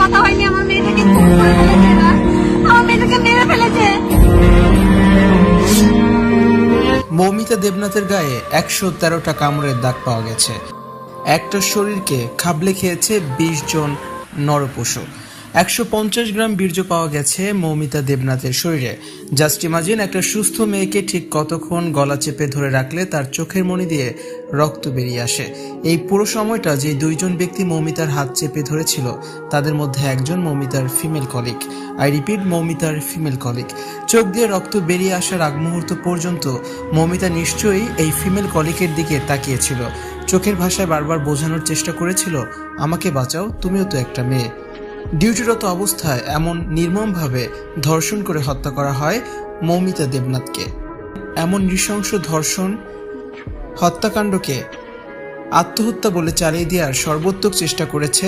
কথা হয়নি, আমার মেয়েটাকে খুন করে ফেলেছে এরা। আমার মেয়েটাকে মেরে ফেলেছে। মৌমিতা দেবনাথের গায়ে 113টা কামড়ের দাগ পাওয়া গেছে। একটা শরীরকে খাবলে খেয়েছে 20 জন নরপশু। 150 গ্রাম বীর্য পাওয়া গেছে মৌমিতা দেবনাথের শরীরে। জাস্ট ইমাজিন, একটা সুস্থ মেয়েকে ঠিক কতক্ষণ গলা চেপে ধরে রাখলে তার চোখের মণি দিয়ে রক্ত বেরিয়ে আসে। এই পুরো সময়টা যে দুইজন ব্যক্তি মৌমিতার হাত চেপে ধরেছিল তাদের মধ্যে একজন মৌমিতার ফিমেল কলিগ। আই রিপিট, মৌমিতার ফিমেল কলিগ। চোখ দিয়ে রক্ত বেরিয়ে আসার আগ মুহূর্ত পর্যন্ত মৌমিতা নিশ্চয়ই এই ফিমেল কলিগের দিকে তাকিয়েছিল। চোখের ভাষায় বারবার বোঝানোর চেষ্টা করেছিল, আমাকে বাঁচাও, তুমিও তো একটা মেয়ে। ডিউটিরত অবস্থায় এমন নির্মমভাবে ধর্ষণ করে হত্যা করা হয় মৌমিতা দেবনাথকে। এমন নৃশংস ধর্ষণ হত্যাকাণ্ডকে আত্মহত্যা বলে চালিয়ে দেওয়ার সর্বোত্তক চেষ্টা করেছে